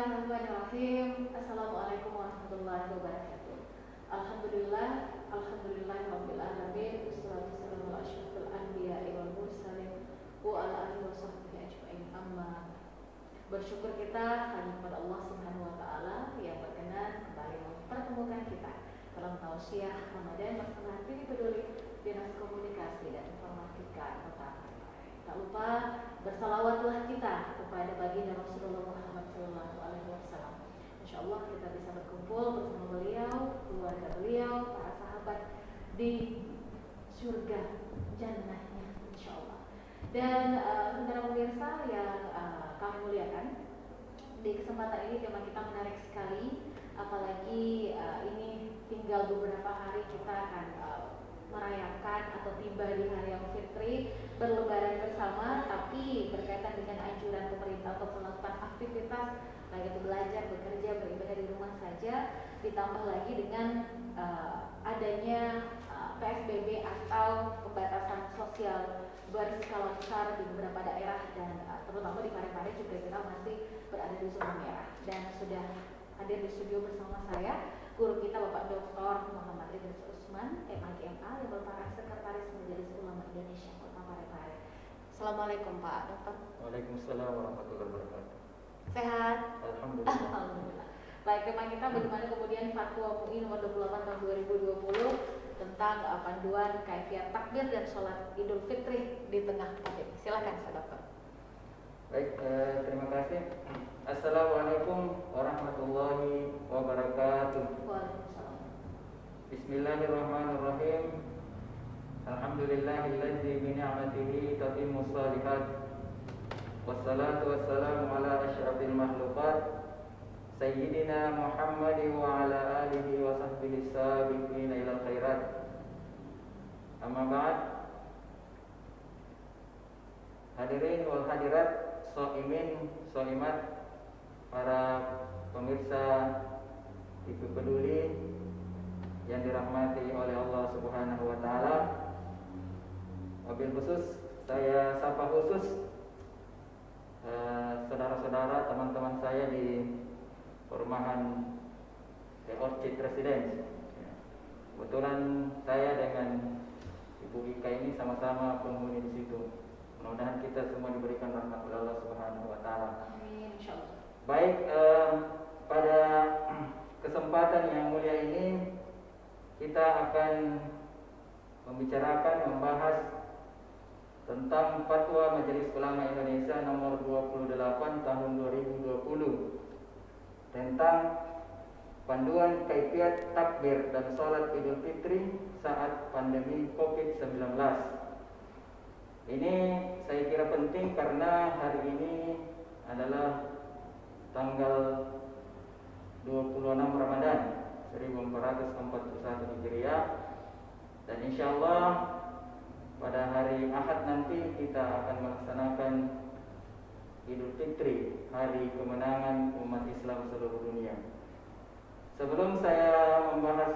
Bismillahirrahmanirrahim. Assalamualaikum warahmatullahi wabarakatuh. Alhamdulillahirabbil alamin. Wassalatu wassalamu ala asyrofil anbiya'i wal mursalin wa ala alihi washabbihi ajmain. Amma. Bersyukur kita hanya kepada Allah Subhanahu wa taala yang berkenan kembali mempertemukan kita dalam tausiah Ramadan bersama TV Peduli Dinas Komunikasi dan Informatika Kota Parepare. Tak lupa bersalawatlah kita kepada baginda Rasulullah Muhammad SAW. Insya Allah kita bisa berkumpul bersama beliau, keluarga beliau, para sahabat di surga jannahnya insya Allah. Dan saudara pemirsa yang kami muliakan, di kesempatan ini tema kita menarik sekali, apalagi ini tinggal beberapa hari kita akan merayakan atau tiba di hari yang fitri, berlebaran bersama, tapi berkaitan dengan anjuran pemerintah untuk melakukan aktivitas baik itu belajar, bekerja, beribadah di rumah saja, ditambah lagi dengan adanya PSBB atau pembatasan sosial berskala besar di beberapa daerah dan terutama di Parepare juga kita masih berada di zona merah. Dan sudah hadir di studio bersama saya guru kita Bapak Dr. Muhammad Idris Usman, MAGMA, yang merupakan Sekretaris Majelis Ulama Indonesia Kota Parepare. Assalamualaikum Pak Dokter. Waalaikumsalam warahmatullahi wabarakatuh. Sehat? Alhamdulillah. Alhamdulillah. Baik, tema kita bagaimana kemudian Fatwa MUI nomor 28 tahun 2020 tentang panduan kaifiat takbir dan sholat Idul Fitri di tengah pandemi. Silakan Pak Dokter. Baik, terima kasih. Assalamualaikum warahmatullahi wabarakatuh. Waalaikumsalam. Bismillahirrahmanirrahim. Alhamdulillahilladzi bi ni'matihi tatimmus shalihat. Wassalatu wassalamu ala asyrafil makhluqat Sayyidina Muhammad wa ala alihi wa sahbihi sabiqina ilal khairat. Amma ba'd. Hadirin wal hadirat, shaimin, shaimat, para pemirsa TV Peduli yang dirahmati oleh Allah Subhanahu wa taala. Wabil khusus saya sapa khusus saudara-saudara, teman-teman saya di perumahan The Orchid Residence. Kebetulan saya dengan Ibu Ika ini sama-sama penghuni di situ. Mudah-mudahan kita semua diberikan rahmat oleh Allah Subhanahu wa taala. Amin insyaallah. Baik, pada kesempatan yang mulia ini kita akan membahas tentang Fatwa Majelis Ulama Indonesia nomor 28 tahun 2020 tentang panduan kaifiat takbir dan sholat Idul Fitri saat pandemi COVID-19. Ini saya kira penting karena hari ini adalah tanggal 26 Ramadan 1441 Hijriah, dan insya Allah pada hari Ahad nanti kita akan melaksanakan Idul Fitri, hari kemenangan umat Islam seluruh dunia. Sebelum saya membahas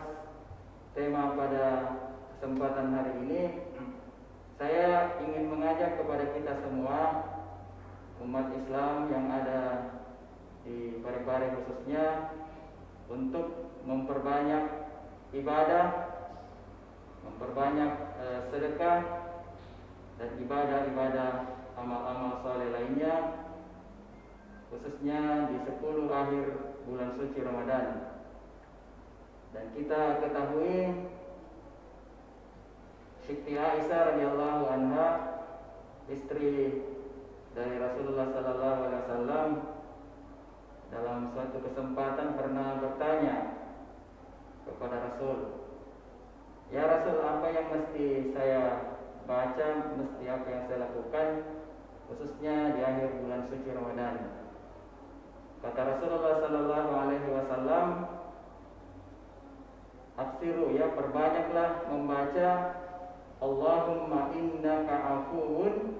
tema pada kesempatan hari ini, saya ingin mengajak kepada kita semua, umat Islam yang ada di Parepare khususnya, untuk memperbanyak ibadah, memperbanyak sedekah dan ibadah-ibadah amal-amal saleh lainnya, khususnya di 10 akhir bulan suci Ramadan. Dan kita ketahui Siti Aisyah radhiyallahu anha, istri dari Rasulullah sallallahu alaihi wasallam, dalam suatu kesempatan pernah bertanya kepada Rasul, "Ya Rasul, apa yang mesti saya baca, mesti apa yang saya lakukan, khususnya di akhir bulan suci Ramadan?" Kata Rasulullah sallallahu alaihi wasallam, "Aksiru, ya, perbanyaklah membaca Allahumma innaka afuwun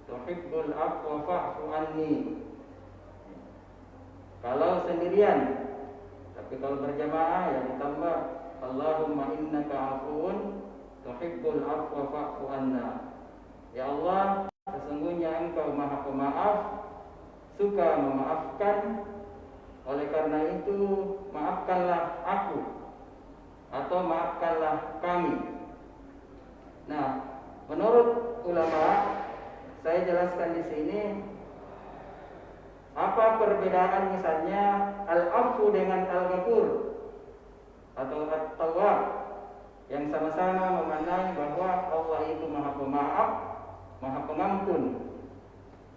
tuhibbul afwa fa'fu anni." Kalau sendirian, tapi kalau berjamaah ya ditambah Allahumma innaka afuwun tuhibbul afwa fa'fu anna. Ya Allah, sesungguhnya Engkau Maha Pemaaf, suka memaafkan, Oleh karena itu, maafkanlah aku atau maafkanlah kami. Nah, menurut ulama, saya jelaskan di sini apa perbedaan misalnya al-afu dengan al-ghafur atau at-tawwab, yang sama-sama memaknai bahwa Allah itu Maha Pemaaf, Maha Pengampun.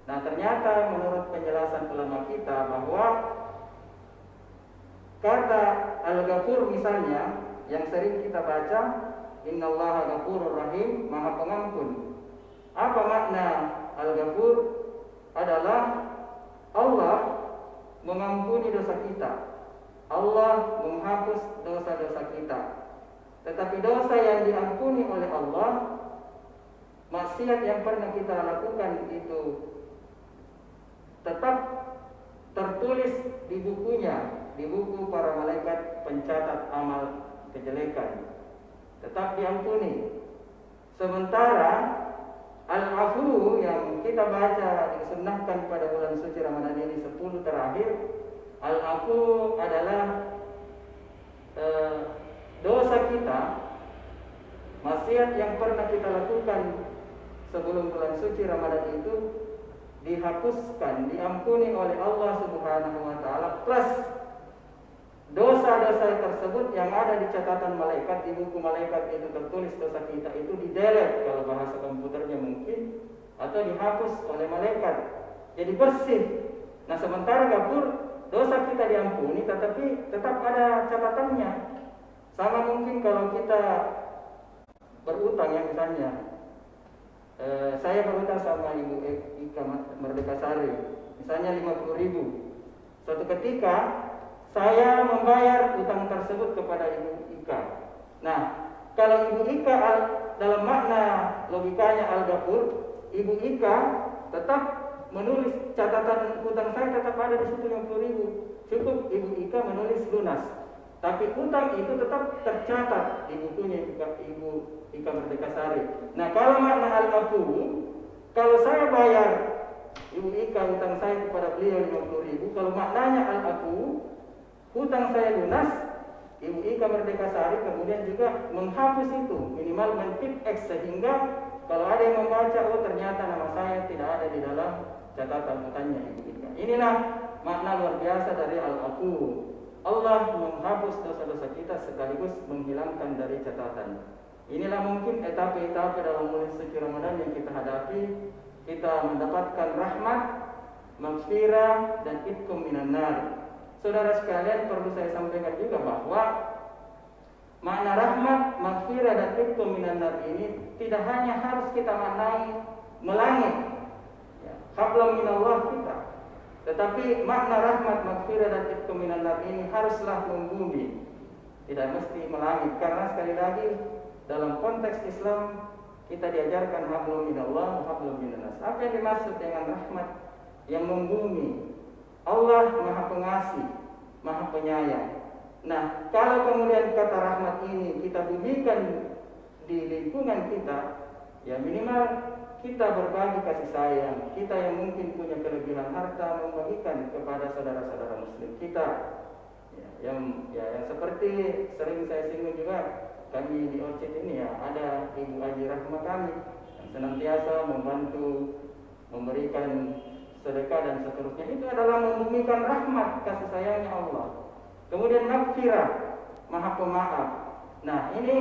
Nah, ternyata menurut penjelasan ulama kita bahwa kata al-ghafur misalnya yang sering kita baca, innallaha ghafurur rahim, Maha Pengampun. Apa makna al-ghafur? Adalah Allah mengampuni dosa kita, Allah menghapus dosa-dosa kita. Tetapi dosa yang diampuni oleh Allah, maksiat yang pernah kita lakukan itu tetap tertulis di bukunya, di buku para malaikat pencatat amal kejelekan, tetap diampuni. Sementara al-afu yang kita baca disunnahkan pada bulan suci Ramadan ini 10 terakhir, al-afu adalah dosa kita, maksiat yang pernah kita lakukan sebelum bulan suci Ramadan itu dihapuskan, diampuni oleh Allah Subhanahu wa taala, plus dosa-dosa tersebut yang ada di catatan malaikat, di buku malaikat itu tertulis dosa kita itu di-delete kalau bahasa komputernya mungkin, atau dihapus oleh malaikat. Jadi bersih. Nah, sementara ghafur, dosa kita diampuni tetapi tetap ada catatannya. Sama mungkin kalau kita berutang ya, misalnya saya berutang sama Ibu Ika Merdeka Sari, misalnya 50.000. Suatu ketika saya membayar utang tersebut kepada Ibu Ika. Nah, kalau Ibu Ika dalam makna logikanya al-ghafur, Ibu Ika tetap menulis catatan utang saya tetap ada di situ 50.000. Cukup Ibu Ika menulis lunas. Tapi utang itu tetap tercatat di bukunya Ibu Ika Merdeka Sari. Nah, kalau makna al-ghafur, kalau saya bayar Ibu Ika utang saya kepada beliau 50.000, kalau maknanya al-ghafur, hutang saya lunas, Ibu Ika Merdeka Sari kemudian juga menghapus itu, minimal men-tip X, sehingga kalau ada yang membaca, oh ternyata nama saya tidak ada di dalam catatan hutangnya Ibu Ika. Inilah makna luar biasa dari al-afu. Allah menghapus dosa-dosa kita sekaligus menghilangkan dari catatan. Inilah mungkin etape-etape dalam bulan suci Ramadan yang kita hadapi. Kita mendapatkan rahmat, maghfirah, dan itqum minan nar. Saudara sekalian, perlu saya sampaikan juga bahwa makna rahmat, maghfirah, dan itqum minan nar ini tidak hanya harus kita maknai melangit, ya, hablam minallah kita, tetapi makna rahmat, maghfirah, dan itqum minan nar ini haruslah membumi, tidak mesti melangit. Karena sekali lagi dalam konteks Islam kita diajarkan hablum minallah, hablum minan nas. Apa yang dimaksud dengan rahmat yang membumi? Allah Maha Pengasih, Maha Penyayang. Nah, kalau kemudian kata rahmat ini kita bumikan di lingkungan kita, ya minimal kita berbagi kasih sayang. Kita yang mungkin punya kelebihan harta membagikan kepada saudara-saudara muslim kita. Yang seperti sering saya singgung juga, kami di Orchid ini ya ada Ibu Haji Rahma kami yang senantiasa membantu memberikan sedekah dan seterusnya. Itu adalah membumikan rahmat kasih sayangnya Allah. Kemudian maghfirah, Maha Pemaaf. Nah, ini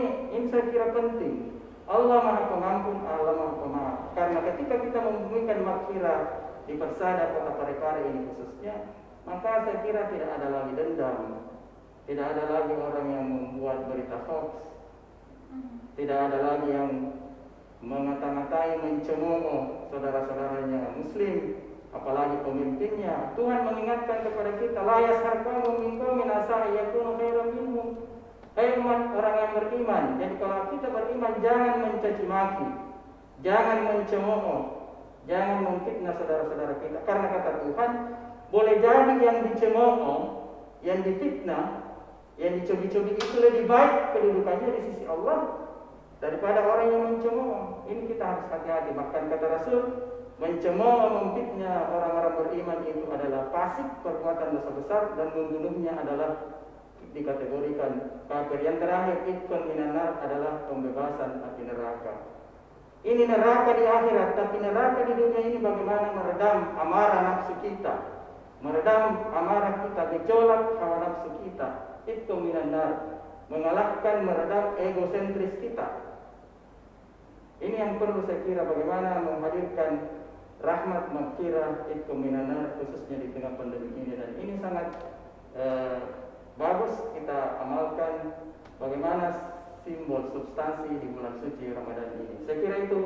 saya kira penting. Allah Maha Pengampun, Allah Maha Pemaaf. Karena ketika kita membumikan maghfirah di Persada Kota Parepare ini khususnya, maka saya kira tidak ada lagi dendam, tidak ada lagi orang yang membuat berita hoax, tidak ada lagi yang mengata-ngatai, mencemooh saudara-saudaranya muslim, apalagi pemimpinnya. Tuhan mengingatkan kepada kita, la yasharqamu minkum min asa yakunu khairan minhum. Hai umat orang yang beriman. Jadi kalau kita beriman, jangan mencaci maki, jangan mencemooh, jangan memfitnah saudara-saudara kita. Karena kata Tuhan, boleh jadi yang dicemooh, yang difitnah, yang dicobi-cobi itu lebih baik kedudukannya di sisi Allah daripada orang yang mencemooh. Ini kita harus hati-hati. Bahkan kata Rasul, mencemooh memfitnah orang-orang beriman itu adalah fasik, perbuatan dosa besar, dan membunuhnya adalah dikategorikan kafir. Yang terakhir, itqun minan nar adalah pembebasan api neraka. Ini neraka di akhirat, tapi neraka di dunia ini bagaimana meredam amarah nafsu kita, meredam amarah kita, gejolak hawa nafsu kita. Itqun minan nar, mengalahkan, meredam egosentris kita. Ini yang perlu saya kira, bagaimana menghadirkan rahmat maghfirah itqun minan nar, khususnya di tengah pandemi ini. Dan ini sangat bagus kita amalkan, bagaimana simbol substansi di bulan suci Ramadan ini. Saya kira itu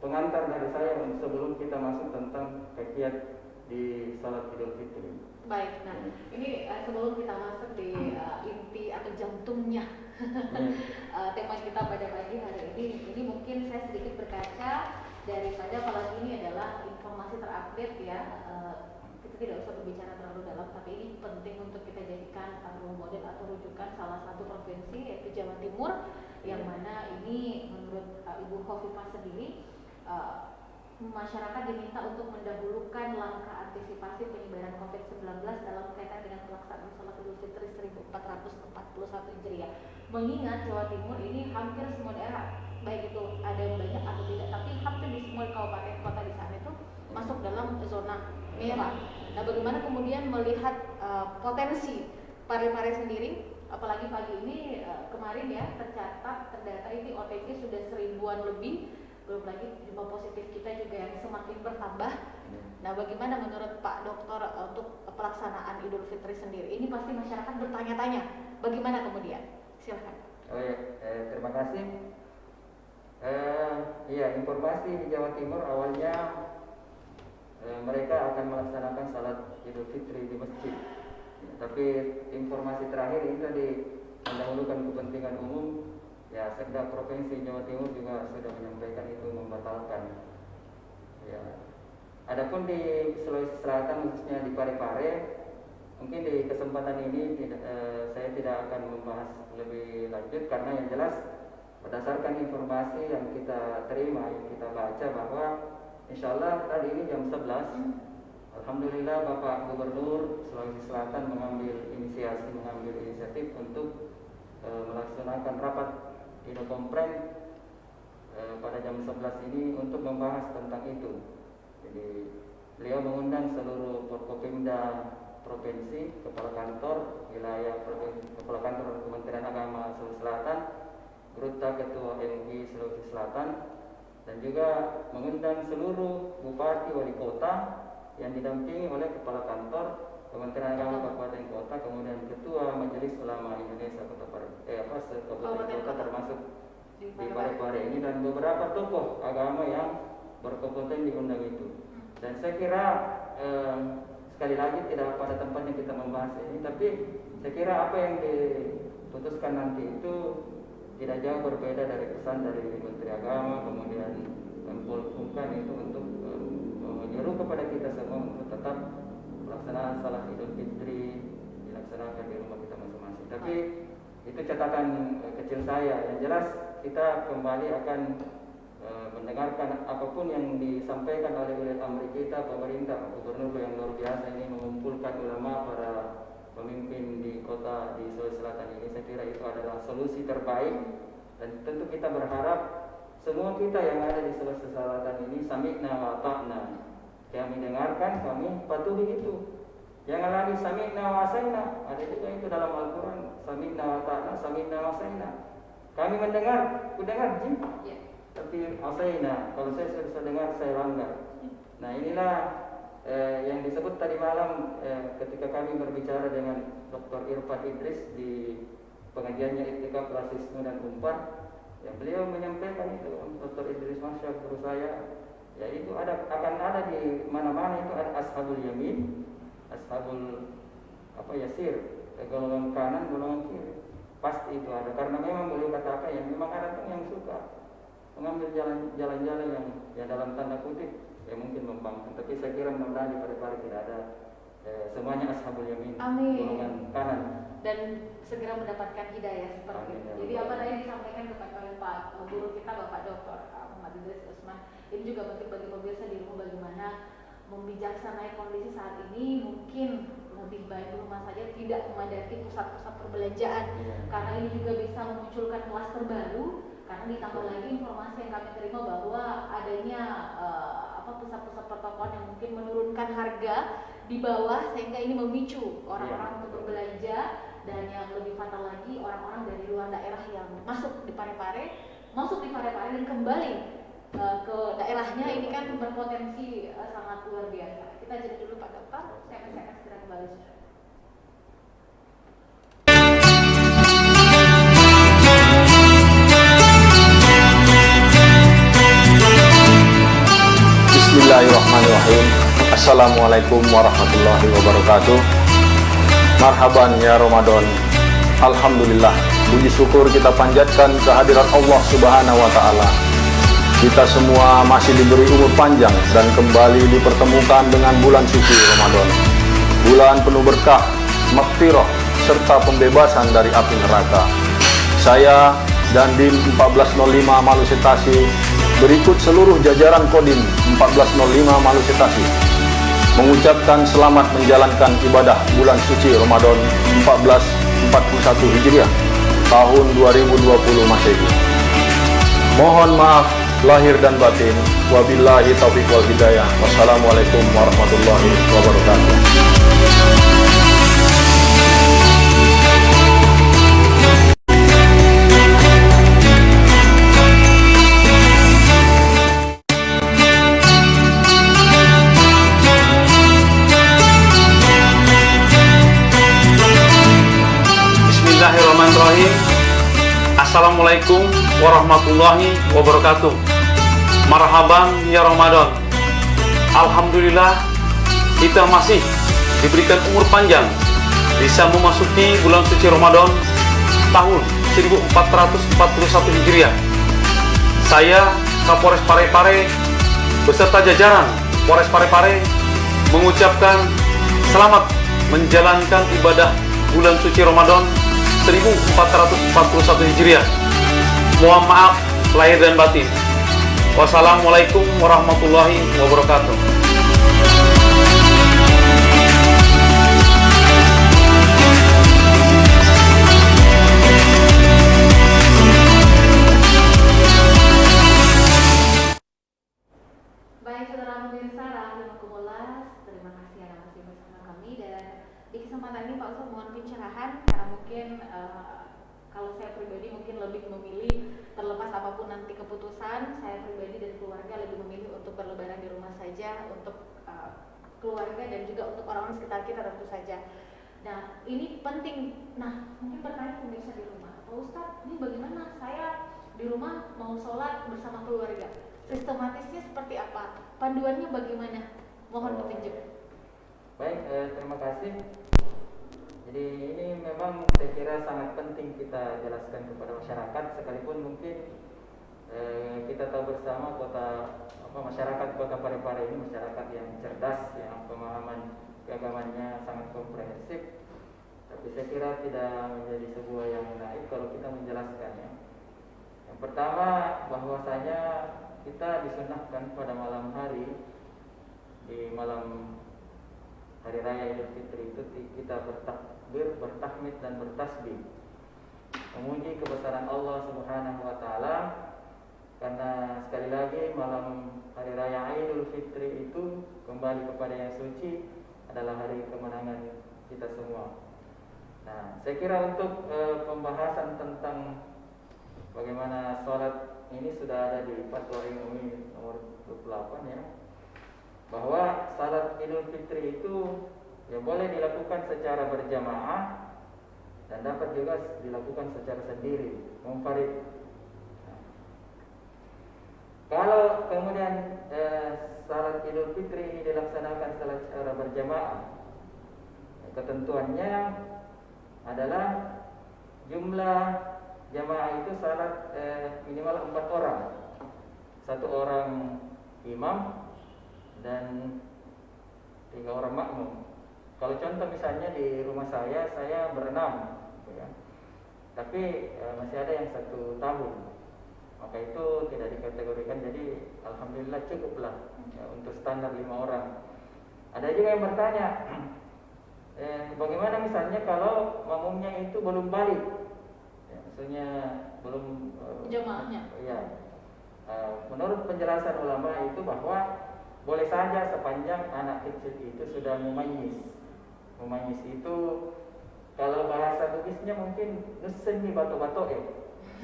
pengantar dari saya sebelum kita masuk tentang kajian di salat Idul Fitri. Baik, nah ini sebelum kita masuk di inti atau jantungnya tema kita pada pagi hari ini mungkin saya sedikit berkaca daripada apalagi ini adalah informasi terupdate ya. Kita tidak usah berbicara terlalu dalam, tapi ini penting untuk kita jadikan role model atau rujukan salah satu provinsi yaitu Jawa Timur, yang mana ini menurut Ibu Khofifah sendiri masyarakat diminta untuk mendahulukan langkah antisipasi penyebaran COVID-19 dalam kaitan dengan pelaksanaan Salat Idul Fitri 1441 Hijriah. Mengingat Jawa Timur ini hampir semua daerah, baik itu ada yang banyak atau tidak, tapi hampir di semua kabupaten kota di sana itu masuk dalam zona merah. Nah, bagaimana kemudian melihat potensi Parepare sendiri, apalagi pagi ini kemarin ya terdata ini OTG sudah 1000-an lebih, belum lagi jumlah positif kita juga yang semakin bertambah. Nah, bagaimana menurut Pak Dokter untuk pelaksanaan Idul Fitri sendiri? Ini pasti masyarakat bertanya-tanya, bagaimana kemudian? Silakan. Oh ya, terima kasih. Iya, informasi di Jawa Timur awalnya mereka akan melaksanakan salat Idul Fitri di masjid. Tapi informasi terakhir ini tadi mendahulukan kepentingan umum. Ya, Sekda Provinsi Jawa Timur juga sudah menyampaikan itu membatalkan. Ya. Adapun di Sulawesi Selatan khususnya di Parepare, mungkin di kesempatan ini saya tidak akan membahas lebih lanjut karena yang jelas berdasarkan informasi yang kita terima, yang kita baca bahwa insya Allah hari ini jam 11, alhamdulillah Bapak Gubernur Sulawesi Selatan mengambil inisiatif untuk melaksanakan rapat Idokompren pada jam 11 ini untuk membahas tentang itu. Jadi beliau mengundang seluruh Forkopimda provinsi, kepala kantor wilayah provinsi, kepala kantor Kementerian Agama Sulawesi Selatan, Gruta Ketua MUI Sulawesi Selatan, dan juga mengundang seluruh bupati wali kota yang didampingi oleh kepala kantor Kementerian Agama Kabupaten Kota, kemudian Ketua Majelis Ulama Indonesia Kabupaten Kota termasuk di Parepare ini, dan beberapa tokoh agama yang berkompeten diundang itu. Dan saya kira sekali lagi tidak pada tempatnya kita membahas ini, tapi saya kira apa yang diputuskan nanti itu tidak jauh berbeda dari pesan dari Menteri Agama, kemudian Menpolhukam itu untuk menyeru kepada kita semua untuk tetap pelaksanaan salat Idul Fitri dilaksanakan di rumah kita masing-masing. Tapi itu catatan kecil saya. Yang jelas kita kembali akan mendengarkan apapun yang disampaikan oleh amri kita, pemerintah, gubernur yang luar biasa ini mengumpulkan ulama, para pemimpin di kota di Sulawesi Selatan ini. Saya kira itu adalah solusi terbaik, dan tentu kita berharap semua kita yang ada di Sulawesi Selatan ini sami'na wa ta'na. Kami dengarkan, kami patuhi itu. Jangan lagi sami'na wa asaina. Ada juga itu dalam Al-Quran, sami'na wa ta'na, sami'na wa asaina. Kami mendengar, ku dengar jin. Tapi asaina, kalau saya sudah dengar, saya langgar. Nah, inilah yang disebut tadi malam ketika kami berbicara dengan Dr. Irfan Idris di pengajiannya Iktikaf Rasisme dan Umpar, ya beliau menyampaikan itu, Dr. Idris Masya guru saya, ya itu akan ada di mana-mana itu ada ashabul yamin, ashabul yasir, golongan kanan, golongan kiri. Pasti itu ada, karena memang beliau katakan ya memang ada tuh yang suka mengambil jalan-jalan yang dalam tanda kutip ya mungkin membangkang. Tapi saya kira mudah-mudahan di Parepare tidak ada semuanya ashabul yamin, golongan kanan. dan segera mendapatkan hidayah seperti itu. Jadi apa tadi disampaikan oleh Pak Guru kita Bapak Dr. Muhammad Idris Usman, ini juga penting bagi pemirsa di rumah bagaimana membijaksanai kondisi saat ini. Mungkin lebih baik di rumah saja, tidak memadati pusat-pusat perbelanjaan, karena ini juga bisa memunculkan klaster baru. Karena ditambah lagi informasi yang kami terima bahwa adanya pusat-pusat pertokoan yang mungkin menurunkan harga di bawah, sehingga ini memicu orang-orang untuk berbelanja. Dan yang lebih fatal lagi, orang-orang dari luar daerah yang masuk di Parepare dan kembali ke daerahnya, ini kan berpotensi sangat luar biasa. Kita jadi dulu Pak Dokter, saya akan segera kembali. Bismillahirrahmanirrahim. Assalamualaikum warahmatullahi wabarakatuh. Marhaban ya Ramadan. Alhamdulillah, puji syukur kita panjatkan kehadiran Allah Subhanahu wa taala. Kita semua masih diberi umur panjang dan kembali dipertemukan dengan bulan suci Ramadan. Bulan penuh berkah, maghfirah serta pembebasan dari api neraka. Saya dan Dim 1405 Malusetasi berikut seluruh jajaran Kodim 1405 Malusetasi mengucapkan selamat menjalankan ibadah bulan suci Ramadan 1441 Hijriah tahun 2020 Masehi. Mohon maaf lahir dan batin. Wabillahi taufiq wal hidayah. Wassalamualaikum warahmatullahi wabarakatuh. Bismillahirrahmanirrahim. Assalamualaikum warahmatullahi wabarakatuh. Marhaban ya Ramadan. Alhamdulillah, kita masih diberikan umur panjang, bisa memasuki bulan suci Ramadan tahun 1441 Hijriah. Saya Kapolres Parepare beserta jajaran Polres Parepare mengucapkan selamat menjalankan ibadah bulan suci Ramadan 1441 Hijriah. Mohon maaf lahir dan batin. Wassalamualaikum warahmatullahi wabarakatuh. Baik saudara pemirsa, rahimakumullah, terima kasih yang masih bersama kami. Dan di kesempatan ini Pak Ustaz mohon pencerahan, karena mungkin kalau saya pribadi mungkin lebih memilih, terlepas apapun nanti keputusan, saya pribadi dan keluarga lebih memilih untuk berlebaran di rumah saja, untuk keluarga dan juga untuk orang-orang sekitar kita tentu saja. Nah ini penting. Nah mungkin bertanya pemirsa di rumah, Pak Ustaz ini bagaimana saya di rumah mau sholat bersama keluarga, sistematisnya seperti apa, panduannya bagaimana, mohon petunjuk. Baik, terima kasih. Jadi ini memang saya kira sangat penting kita jelaskan kepada masyarakat, sekalipun mungkin kita tahu bersama masyarakat Kota Parepare ini masyarakat yang cerdas, yang pemahaman keagamannya sangat komprehensif. Tapi saya kira tidak menjadi sebuah yang naif kalau kita menjelaskannya. Yang pertama, bahwasanya kita disunahkan pada malam hari, di malam hari raya Idul Fitri itu kita bertakbir, bertahmid dan bertasbih, memuji kebesaran Allah Subhanahu wa taala, karena sekali lagi malam hari raya Idul Fitri itu kembali kepada yang suci, adalah hari kemenangan kita semua. Nah, saya kira untuk pembahasan tentang bagaimana sholat ini sudah ada di Fatwa MUI nomor 28 ya, bahwa salat Idul Fitri itu ya boleh dilakukan secara berjamaah dan dapat juga dilakukan secara sendiri, munfarid. Nah, kalau kemudian salat Idul Fitri ini dilaksanakan secara berjamaah, ketentuannya adalah jumlah jamaah itu salat minimal 4 orang, 1 orang imam dan 3 orang makmum. Kalau contoh misalnya di rumah saya berenam, gitu ya. Tapi masih ada yang 1 tahun, maka itu tidak dikategorikan. Jadi alhamdulillah cukuplah ya, untuk standar 5 orang. Ada juga yang bertanya, bagaimana misalnya kalau makmumnya itu belum balik, ya, maksudnya belum jamaahnya. Ya, menurut penjelasan ulama itu bahwa boleh saja sepanjang anak kecil itu sudah mumayyiz. Mumayyiz itu kalau bahasa Bugisnya mungkin nusen nih bato-bato ya.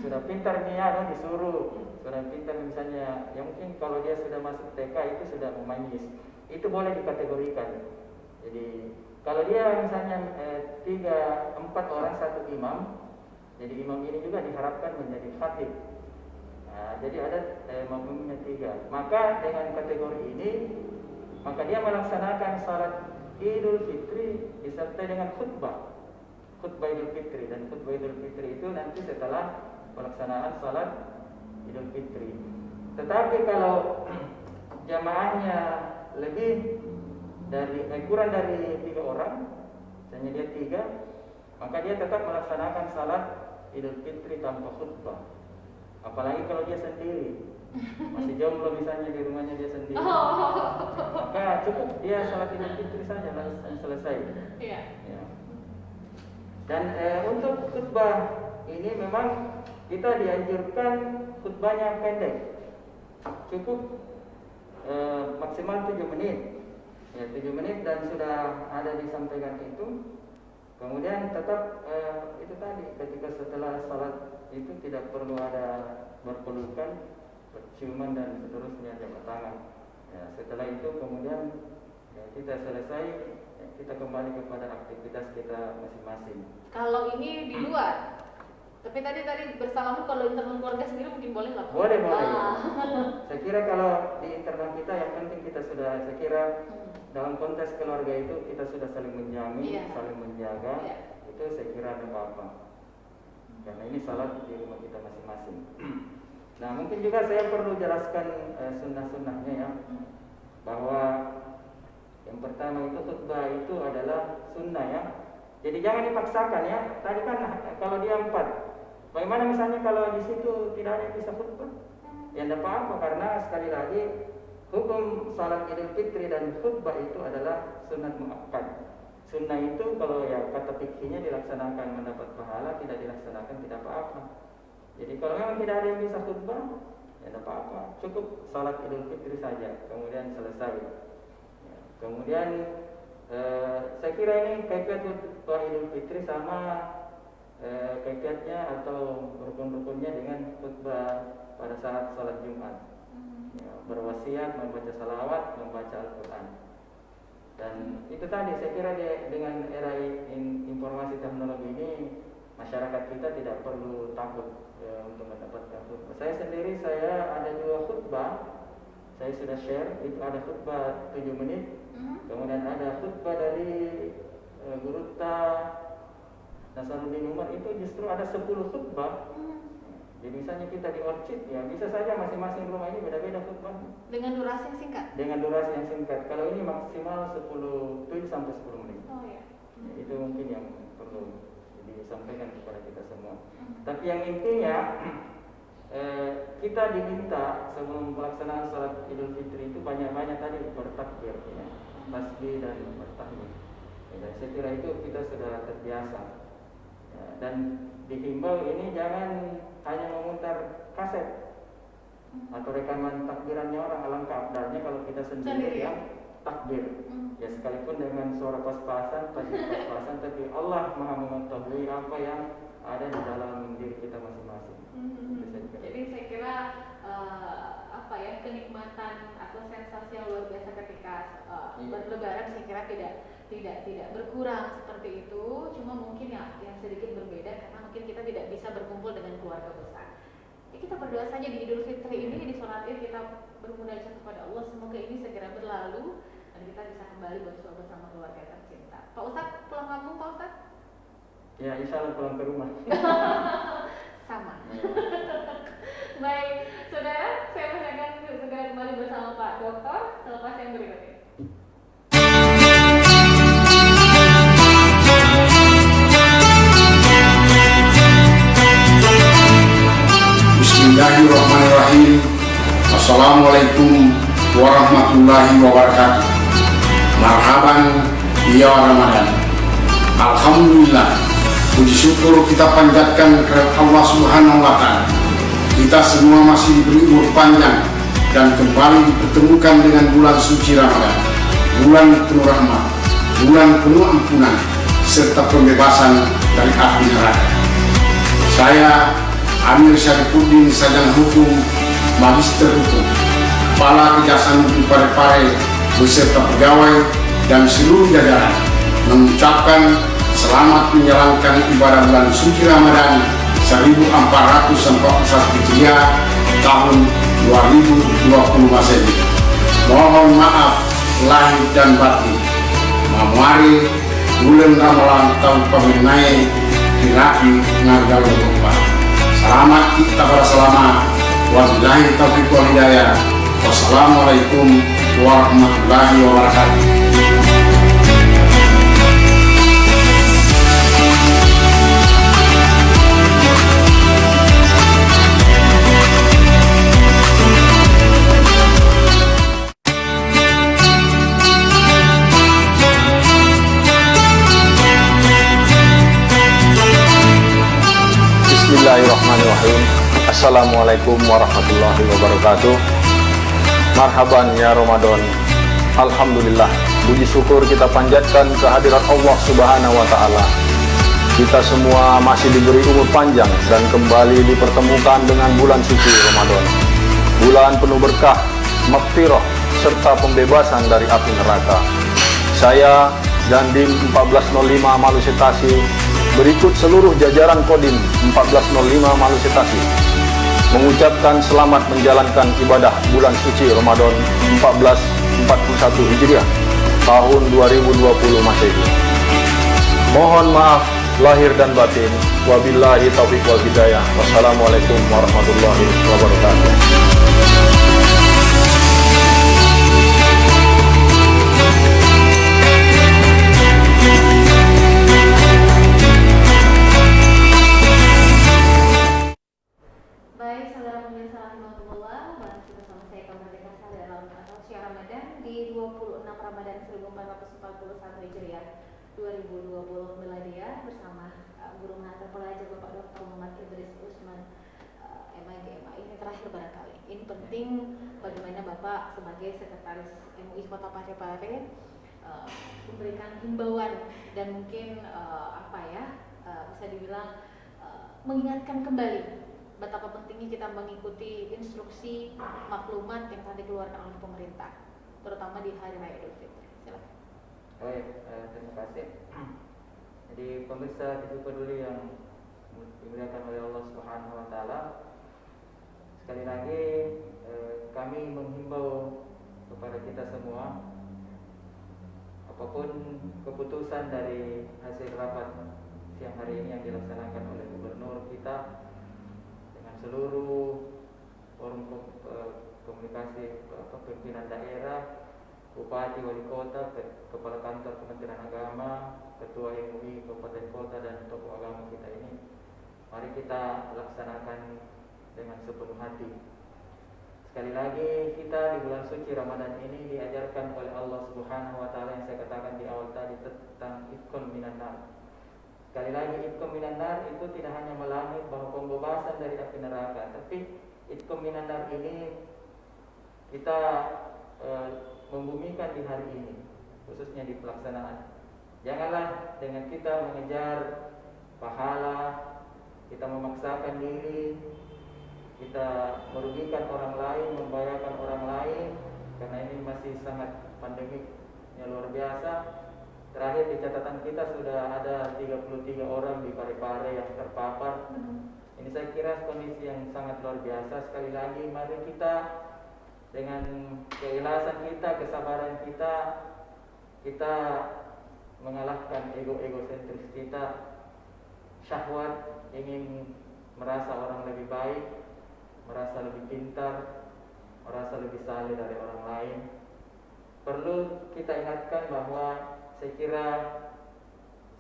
Sudah pintar nih ya, disuruh. Sudah pintar misalnya, ya mungkin kalau dia sudah masuk TK itu sudah mumayyiz. Itu boleh dikategorikan. Jadi kalau dia misalnya 3-4 orang 1 imam, jadi imam ini juga diharapkan menjadi khatib. Nah, jadi ada makmumnya 3. Maka dengan kategori ini, maka dia melaksanakan salat Idul Fitri disertai dengan khutbah Idul Fitri, dan khutbah Idul Fitri itu nanti setelah pelaksanaan salat Idul Fitri. Tetapi kalau jamaahnya lebih dari kurang dari 3 orang, misalnya dia 3, maka dia tetap melaksanakan salat Idul Fitri tanpa khutbah. Apalagi kalau dia sendiri, masih jomblo misalnya di rumahnya dia sendiri, maka cukup dia salat Idul Fitri saja langsung selesai. Iya. Ya. Dan untuk khutbah ini memang kita dianjurkan khutbahnya pendek, cukup maksimal 7 menit. Ya, 7 menit dan sudah ada disampaikan itu. Kemudian tetap itu tadi, ketika setelah salat itu tidak perlu ada berpelukan, berciuman dan seterusnya, jabat tangan. Ya, setelah itu kemudian ya, kita selesai, ya, kita kembali kepada aktivitas kita masing-masing. Kalau ini di luar, tapi tadi bersalaman kalau internal keluarga sendiri mungkin boleh lah. Boleh. Saya kira kalau di internal kita yang penting kita sudah, saya kira dalam konteks keluarga itu kita sudah saling menjamin, saling menjaga, itu saya kira ada apa-apa. Karena ini salat di rumah kita masing-masing. Nah, mungkin juga saya perlu jelaskan sunnah-sunnahnya ya, bahwa yang pertama itu khutbah itu adalah sunnah ya. Jadi jangan dipaksakan ya. Tadi kan kalau dia 4, bagaimana misalnya kalau di situ tidak ada yang bisa khutbah? Ya tidak apa-apa, karena sekali lagi hukum salat Idul Fitri dan khutbah itu adalah sunat muakkad. Sunnah itu kalau ya kata fikihnya dilaksanakan mendapat pahala, tidak dilaksanakan tidak apa-apa. Jadi kalau memang tidak ada yang bisa khutbah, ya tidak apa-apa. Cukup salat Idul Fitri saja, kemudian selesai. Ya, kemudian saya kira ini kaifiat khutbah Idul Fitri sama kaifiatnya atau rukun-rukunnya dengan khutbah pada saat salat Jumat. Ya, berwasiat, membaca salawat, membaca Al-Quran. Dan itu tadi saya kira dengan era informasi teknologi ini, masyarakat kita tidak perlu takut ya, untuk mendapatkan khutbah. Saya sendiri ada 2 khutbah, saya sudah share. Itu ada khutbah 7 menit, kemudian ada khutbah dari Guru Nasaruddin Umar, itu justru ada 10 khutbah. Jadi misalnya kita di Orchid, ya bisa saja masing-masing rumah ini beda-beda khutbah. Dengan durasi yang singkat? Dengan durasi yang singkat. Kalau ini maksimal 7 sampai 10 menit. Oh iya. Ya, itu mungkin yang perlu disampaikan kepada kita semua. Tapi yang intinya, kita diminta sebelum pelaksanaan salat Idul Fitri itu banyak-banyak tadi bertakbir, ya, tasbih dan bertahmid. Ya, saya kira itu kita sudah terbiasa. Ya, dan dihimbau ini jangan hanya memutar kaset atau rekaman takbirannya orang. Alangkah abdalnya kalau kita sendiri yang takbir. Ya sekalipun dengan suara pas-pasan, tapi Allah Maha mengetahui apa yang ada di dalam diri kita masing-masing. Jadi saya kira kenikmatan atau sensasi yang luar biasa ketika berlebaran saya kira tidak berkurang seperti itu, cuma mungkin yang sedikit berbeda karena mungkin kita tidak bisa berkumpul dengan keluarga besar. Ya, kita berdoa saja di Idul Fitri ini, di sholat Id kita bermunajat kepada Allah, semoga ini segera berlalu dan kita bisa kembali bersama keluarga tercinta. Pak Ustadz pulang kampung, Pak Ustadz? Ya, insya Allah pulang ke rumah. Sama. Baik, saudara, saya akan segera kembali bersama Pak Dokter selepas yang berikut ini. Assalamualaikum warahmatullahi wabarakatuh. Marhaban ya Ramadan. Alhamdulillah, puji syukur kita panjatkan kepada Allah Subhanahu wa Ta'ala. Kita semua masih diberi umur panjang dan kembali dipertemukan dengan bulan suci Ramadan, bulan penuh rahmat, bulan penuh ampunan serta pembebasan dari api neraka. Saya Amir Syarifuddin, sarjana hukum, magister hukum, kepala Kejaksaan Negeri Parepare beserta pegawai dan seluruh jajaran mengucapkan selamat menjalankan ibadah bulan suci Ramadan 1441 Hijriah tahun 2020 Masehi. Mohon maaf lahir dan batin. Mamari bulan Ramadan tahun pemenai diraki nargal lupa. Selamat kita bersama. Wabillahi taufiq wal hidayah. Wassalamualaikum warahmatullahi wabarakatuh. Bismillahirrahmanirrahim. Assalamualaikum warahmatullahi wabarakatuh. Marhaban ya Ramadan. Alhamdulillah, puji syukur kita panjatkan kehadirat Allah Subhanahu wa Ta'ala. Kita semua masih diberi umur panjang dan kembali dipertemukan dengan bulan suci Ramadan, bulan penuh berkah, maghfirah serta pembebasan dari api neraka. Saya Dandim 1405 Malusetasi berikut seluruh jajaran Kodim 1405 Malusetasi mengucapkan selamat menjalankan ibadah bulan suci Ramadan 1441 Hijriah tahun 2020 Masehi. Mohon maaf lahir dan batin. Wabillahi taufiq wal hidayah. Wassalamualaikum warahmatullahi wabarakatuh. Baik, saudara pemirsa rahimahullah, masih bersama saya Kamardika Sari dalam Syiar Ramadan di 26 Ramadan 1441 Hijriah 2020 Miladiah bersama guru mengajar pelajar Bapak Dr. Muhammad Idris Usman MAG MAI. Ini terakhir barangkali. Ini penting bagaimana Bapak sebagai sekretaris MUI Kota Parepare memberikan himbauan dan mungkin bisa dibilang mengingatkan kembali betapa pentingnya kita mengikuti instruksi maklumat yang telah dikeluarkan oleh pemerintah, terutama di Hari Raya Idul Fitri. Silakan. Baik, terima kasih. Jadi pemirsa TV Peduli yang dimuliakan oleh Allah Subhanahu wa Ta'ala, sekali lagi kami menghimbau kepada kita semua, apapun keputusan dari hasil rapat siang hari ini yang dilaksanakan oleh Gubernur kita seluruh forum komunikasi pimpinan daerah, bupati, wali kota, kepala kantor Kementerian Agama, ketua MUI Kabupaten Kota dan tokoh agama kita ini, mari kita laksanakan dengan sepenuh hati. Sekali lagi, kita di bulan suci Ramadan ini diajarkan oleh Allah Subhanahu wa Ta'ala yang saya katakan di awal tadi tentang itkon minan nar. Sekali lagi, itqum minan nar itu tidak hanya melangit bahwa pembebasan dari api neraka, tapi itqum minan nar ini kita membumikan di hari ini, khususnya di pelaksanaan. Janganlah dengan kita mengejar pahala, kita memaksakan diri, kita merugikan orang lain, membahayakan orang lain, karena ini masih sangat pandemiknya luar biasa. Terakhir di catatan kita sudah ada 33 orang di Parepare yang terpapar. Ini saya kira kondisi yang sangat luar biasa. Sekali lagi, mari kita dengan keikhlasan kita, kesabaran kita mengalahkan ego-egosentris kita, syahwat ingin merasa orang lebih baik, merasa lebih pintar, merasa lebih saleh dari orang lain. Perlu kita ingatkan bahwa saya kira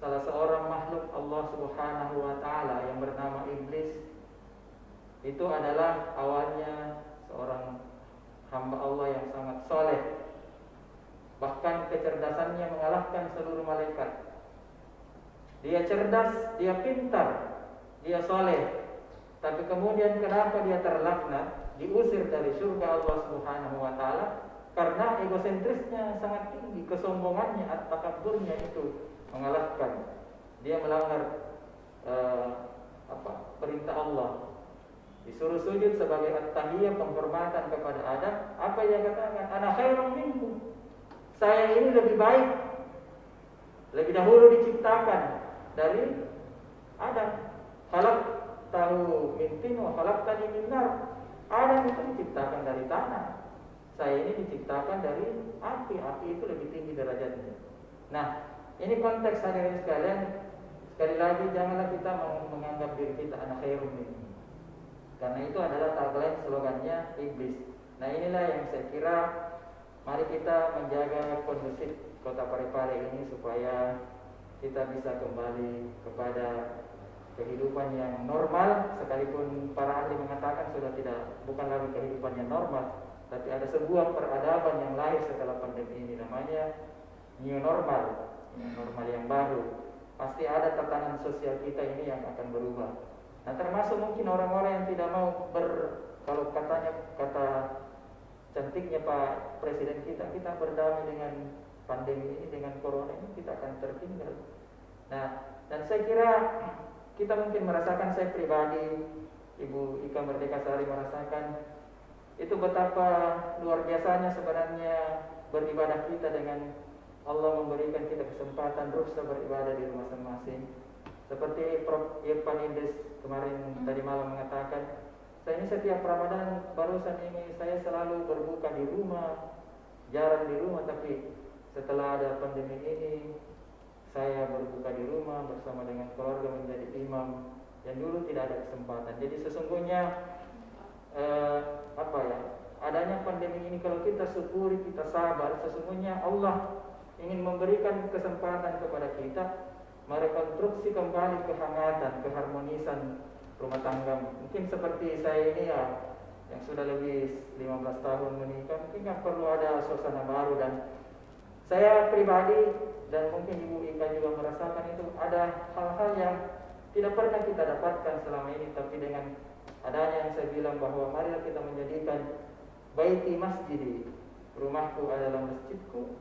salah seorang makhluk Allah Subhanahu wa Ta'ala yang bernama Iblis itu adalah awalnya seorang hamba Allah yang sangat soleh. Bahkan kecerdasannya mengalahkan seluruh malaikat. Dia cerdas, dia pintar, dia soleh. Tapi kemudian kenapa dia terlaknat, diusir dari surga Allah Subhanahu wa taala? Karena egosentrisnya sangat tinggi, kesombongannya, at-takabburnya itu mengalahkan. Dia melanggar perintah Allah. Disuruh sujud sebagai at-tahiyyah, penghormatan kepada Adam. Apa yang katakan? Ana khairun minkum. Saya ini lebih baik, lebih dahulu diciptakan dari Adam. Khalaqtahu min tin wa khalaqtani min nar. Adam itu diciptakan dari tanah. Saya ini diciptakan dari api. Api itu lebih tinggi derajatnya. Nah, ini konteks hadirin sekalian. Sekali lagi janganlah kita menganggap diri kita anak khairun minkum. Karena itu adalah tagline slogannya iblis. Nah, inilah yang saya kira mari kita menjaga kondusif Kota Parepare ini supaya kita bisa kembali kepada kehidupan yang normal, sekalipun para ahli mengatakan bukan lagi kehidupan yang normal, tapi ada sebuah peradaban yang lahir setelah pandemi ini, namanya new normal yang baru. Pasti ada tatanan sosial kita ini yang akan berubah. Nah, termasuk mungkin orang-orang yang tidak mau kalau kata cantiknya Pak Presiden kita berdamai dengan pandemi ini, dengan corona ini, kita akan tertinggal. Nah, dan saya kira kita mungkin merasakan, saya pribadi, Ibu Ika Merdeka Sari merasakan itu betapa luar biasanya sebenarnya beribadah kita dengan Allah memberikan kita kesempatan rukhsah beribadah di rumah masing-masing. Seperti Prof. Irfan Idris kemarin tadi malam mengatakan, saya ini setiap Ramadan barusan ini saya selalu berbuka di rumah, jarang di rumah, tapi setelah ada pandemi ini saya berbuka di rumah bersama dengan keluarga menjadi imam yang dulu tidak ada kesempatan. Jadi sesungguhnya adanya pandemi ini kalau kita syukuri, kita sabar, sesungguhnya Allah ingin memberikan kesempatan kepada kita merekonstruksi kembali kehangatan, keharmonisan rumah tangga. Mungkin seperti saya ini ya, yang sudah lebih 15 tahun menikah, mungkin kan perlu ada suasana baru. Dan saya pribadi dan mungkin Ibu Ika juga merasakan itu, ada hal-hal yang tidak pernah kita dapatkan selama ini. Tapi dengan adanya yang saya bilang bahwa marilah kita menjadikan baiti masjidi, rumahku adalah masjidku,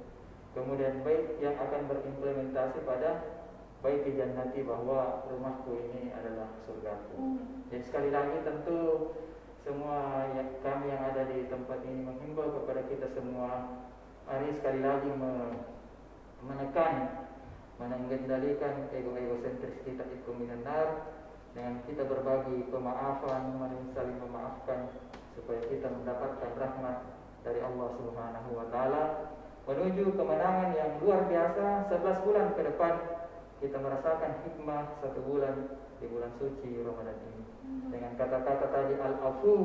kemudian bait yang akan berimplementasi pada baiti jannati, bahwa rumahku ini adalah surgaku. Jadi sekali lagi tentu semua kami yang ada di tempat ini menghimbau kepada kita semua, mari sekali lagi menekan, mengendalikan ego-egosentris kita itu minar, dengan kita berbagi pemaafan, mari saling memaafkan supaya kita mendapatkan rahmat dari Allah Subhanahu wa taala menuju kemenangan yang luar biasa. 11 bulan ke depan kita merasakan hikmah 1 bulan di bulan suci Ramadan ini. Dengan kata-kata tadi al-afu,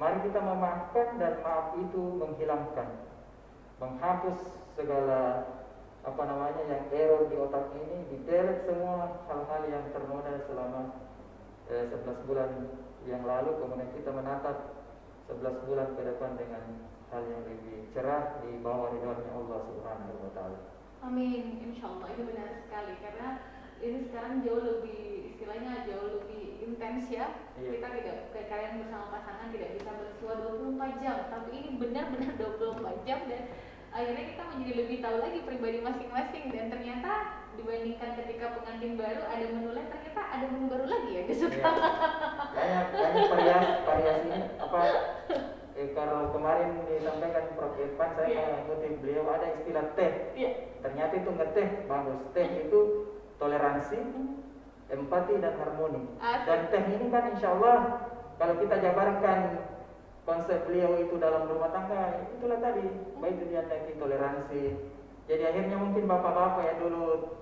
mari kita memaafkan, dan maaf itu menghilangkan, menghapus segala yang error di otak ini, di-delete semua hal-hal yang ternoda selama 11 bulan yang lalu. Kemudian kita menatap 11 bulan ke depan dengan hal yang lebih cerah di bawah ridhonya Allah Subhanahu wa taala. Amin, insyaallah itu benar sekali, karena ini sekarang jauh lebih, istilahnya jauh lebih intens ya. Kita tidak, kayak kalian bersama pasangan tidak bisa bersua 24 jam, tapi ini benar-benar 24 jam, dan akhirnya kita menjadi lebih tahu lagi pribadi masing-masing. Dan ternyata dibandingkan ketika pengantin baru ada menu lain, ternyata ada menu baru lagi ya disuka. Banyak variasinya kalau kemarin disampaikan Prof. Irfan, saya mengikuti beliau, ada istilah teh. Ternyata itu ngeteh bagus. Teh itu toleransi, empati, dan harmoni. Dan teh ini kan insya Allah kalau kita jabarkan konsep beliau itu dalam rumah tangga, itulah tadi, baik dia tadi toleransi. Jadi akhirnya mungkin bapak-bapak yang dulu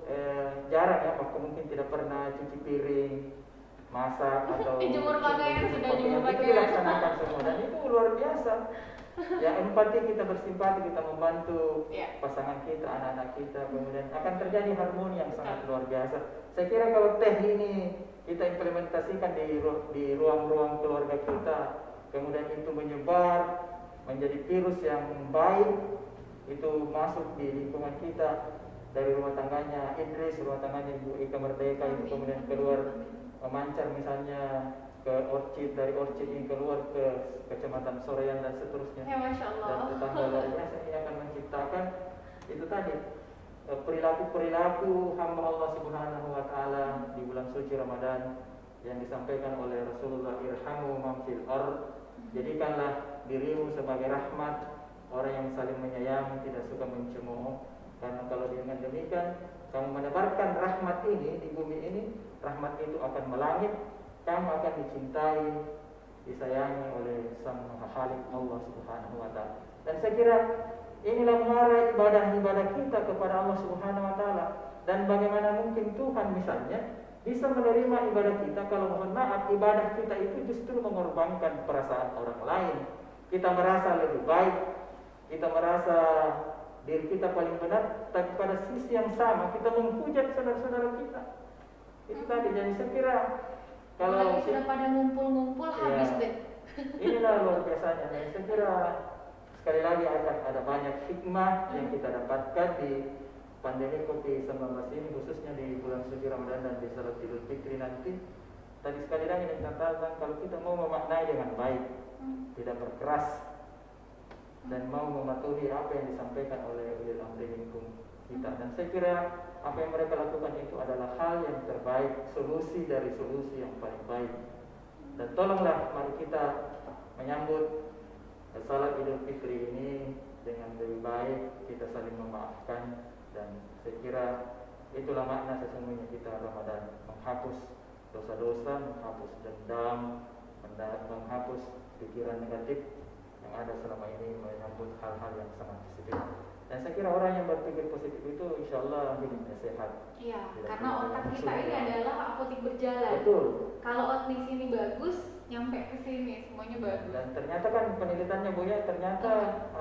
jarang ya, mungkin tidak pernah cuci piring, masak atau jemur pakaian, sudah jemur pakaian, itu dilaksanakan semua, dan itu luar biasa. Ya, empati, kita bersimpati, kita membantu pasangan kita, anak-anak kita, kemudian akan terjadi harmoni yang sangat luar biasa. Saya kira kalau teh ini kita implementasikan di ruang-ruang keluarga kita, kemudian itu menyebar menjadi virus yang baik, itu masuk di lingkungan kita, dari rumah tangganya Idris, rumah tangganya Ibu Ika Merdeka, itu kemudian keluar memancar misalnya ke Orchid, dari Orchid ini keluar ke Kecamatan Soreang dan seterusnya. Ya, Masya Allah. Dan tetangga luar biasa ini akan menciptakan itu tadi perilaku hamba Allah Subhanahu wa taala di bulan suci Ramadan yang disampaikan oleh Rasulullah, irhamu man fil ard, jadikanlah dirimu sebagai rahmat, orang yang saling menyayangi, tidak suka mencemooh. Karena kalau dengan demikian kamu menebarkan rahmat ini di bumi ini, rahmat itu akan melangit, kamu akan dicintai, disayangi oleh Sang Maha Khalik Allah Subhanahu wa taala. Dan saya kira inilah muara ibadah-ibadah kita kepada Allah Subhanahu wa taala. Dan bagaimana mungkin Tuhan misalnya bisa menerima ibadah kita kalau mohon maaf ibadah kita itu justru mengorbankan perasaan orang lain. Kita merasa lebih baik, kita merasa diri kita paling benar, tapi pada sisi yang sama kita menghujat saudara-saudara kita. Itu tadi. Jadi saya kira kalau sudah pada ngumpul-ngumpul habis deh. Inilah luar biasanya. Dan saya kira sekali lagi akan ada banyak hikmah yang kita dapatkan di pandemi COVID-19 ini, khususnya di bulan suci Ramadan dan di salat Idul Fitri nanti. Tadi sekali lagi saya katakan kalau kita mau memaknai dengan baik, tidak berkeras, dan mau mematuhi apa yang disampaikan oleh ulil amri minkum kita. Dan saya kira apa yang mereka lakukan itu adalah hal yang terbaik, solusi dari solusi yang paling baik. Dan tolonglah mari kita menyambut salat Idul Fitri ini dengan lebih baik, kita saling memaafkan. Dan saya kira itulah makna sesungguhnya kita Ramadan, menghapus dosa-dosa, menghapus dendam, menghapus pikiran negatif yang ada selama ini, menyambut hal-hal yang sangat positif. Dan saya kira orang yang berpikir positif itu insya Allah hidupnya sehat. Iya, karena otak kita ini adalah apotik berjalan. Betul. Kalau otak di sini bagus, nyampe ke sini semuanya bagus. Dan ternyata kan penelitiannya Bu ya, ternyata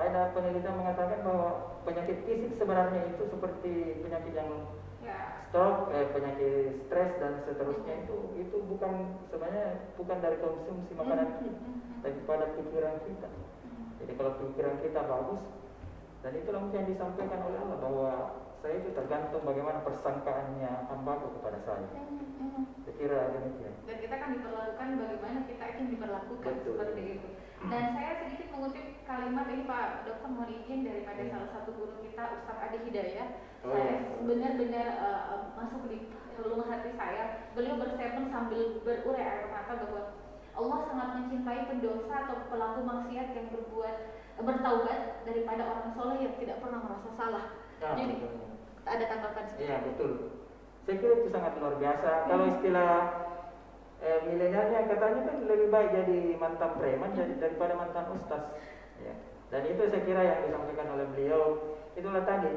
ada penelitian mengatakan bahwa penyakit fisik sebenarnya itu seperti penyakit yang stroke, penyakit stres dan seterusnya itu bukan sebenarnya bukan dari konsumsi makanan kita, tapi pada pikiran kita. Jadi kalau pikiran kita bagus, dan itulah mungkin yang disampaikan oleh Allah bahwa saya itu tergantung bagaimana persangkaannya hambaku kepada saya. Saya kira demikian. Dan kita kan diperlakukan bagaimana kita itu diperlakukan. Betul. Seperti itu. Dan saya sedikit mengutip kalimat ini Pak Dokter, mohon izin daripada salah satu guru kita Ustadz Adi Hidayah. Saya benar-benar masuk di relung hati saya. Beliau berstatement sambil berurai air mata bahwa Allah sangat mencintai pendosa atau pelaku maksiat yang bertaubat daripada orang soleh yang tidak pernah merasa salah. Jadi ada tanggapan seperti itu. Iya betul. Saya kira itu sangat luar biasa. Kalau istilah milenialnya katanya kan lebih baik jadi mantan preman daripada mantan ustaz. Ya. Dan itu saya kira yang disampaikan oleh beliau itulah tadi.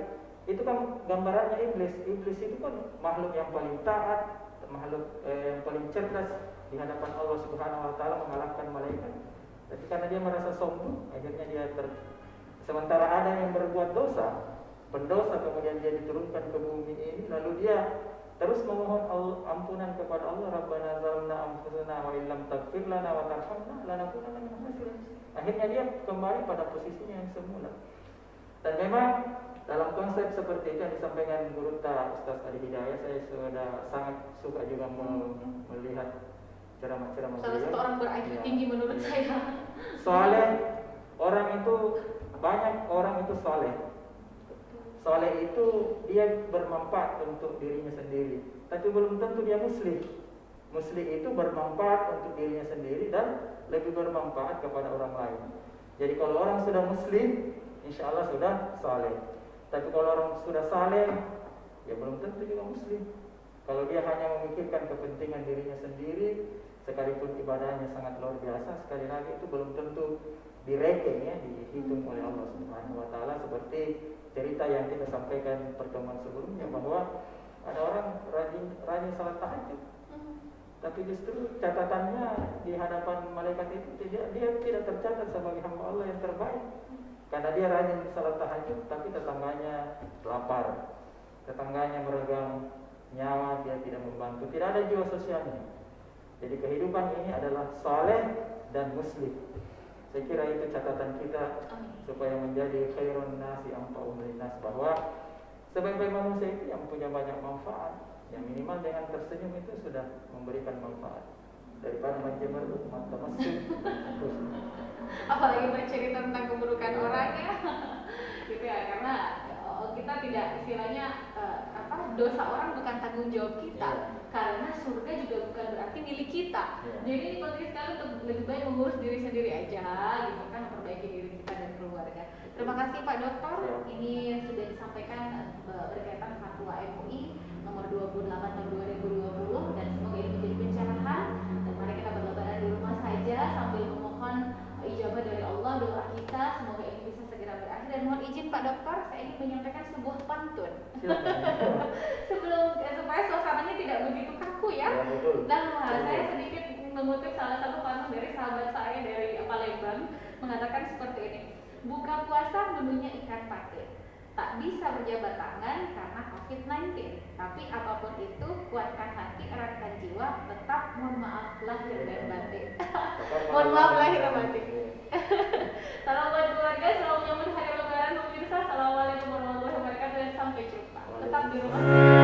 Itu kan gambarannya iblis. Iblis itu kan makhluk yang paling taat, makhluk yang paling cerdas di hadapan Allah Subhanahu wa taala, mengalahkan malaikat. Tapi karena dia merasa sombong, akhirnya dia sementara ada yang berbuat dosa, pendosa, kemudian dia diturunkan ke bumi ini, lalu dia terus memohon ampunan kepada Allah, Rabbana zalamna anfusana wa illam taghfir lana wa tarhamna lanakunanna minal khasirin. Akhirnya dia kembali pada posisinya yang semula. Dan memang dalam konsep seperti itu yang disampaikan guru Ustaz Adi Hidayah, saya sudah sangat suka juga melihat ceramah-ceramah beliau. Salah satu orang ber-IQ tinggi menurut saya. Soleh, orang itu banyak orang itu soleh. Soleh itu dia bermanfaat untuk dirinya sendiri, tapi belum tentu dia muslim. Muslim itu bermanfaat untuk dirinya sendiri dan lebih bermanfaat kepada orang lain. Jadi kalau orang sudah muslim, insya Allah sudah soleh. Tapi kalau orang sudah saleh, ya belum tentu juga muslim. Kalau dia hanya memikirkan kepentingan dirinya sendiri, sekalipun ibadahnya sangat luar biasa, sekali lagi itu belum tentu direken ya, dihitung oleh Allah Subhanahu wa taala, seperti cerita yang kita sampaikan pertemuan sebelumnya bahwa ada orang rajin salat tahajud, tapi justru catatannya di hadapan malaikat itu dia tidak tercatat sebagai hamba Allah yang terbaik. Karena dia rajin salat tahajud, tapi tetangganya lapar, tetangganya meregang nyawa, dia tidak membantu, tidak ada jiwa sosialnya. Jadi kehidupan ini adalah saleh dan muslim. Saya kira itu catatan kita supaya menjadi khairun nasi anfa'uhum linnas, bahwa sebaik-baik manusia itu yang punya banyak manfaat, yang minimal dengan tersenyum itu sudah memberikan manfaat daripada menjemur mata masjid. Apalagi bercerita tentang keburukan orang ya. Gitu ya, karena kita tidak istilahnya dosa orang bukan tanggung jawab kita, karena surga juga bukan berarti milik kita. Jadi ini penting sekali untuk lebih baik mengurus diri sendiri aja, gitu kan, memperbaiki diri kita dan keluarga. Terima kasih Pak Dokter, ini sudah disampaikan berkaitan fatwa MUI nomor 28 tahun 2020, dan semoga ini menjadi pencerahan. Dan mari kita berlebaran di rumah saja sambil memohon ijabah dari Allah doa kita, semoga ini bisa segera berakhir. Dan mohon izin Pak Dokter, saya ingin menyampaikan sebuah pantun sebelum supaya suasananya tidak begitu kaku ya. Dan saya sedikit mengutip salah satu pantun dari sahabat saya dari Palembang, mengatakan seperti ini: buka puasa menunya ikan patin, tak bisa berjabat tangan karena COVID-19, tapi apapun itu kuatkan hati, eratkan jiwa, tetap mohon maaf lahir dan batin. Mohon maaf lahir dan batin. Salam buat keluarga, selamat menyambut hari Lebaran pemirsa. Assalamualaikum warahmatullahi wabarakatuh dan sampai jumpa. Tetap di rumah.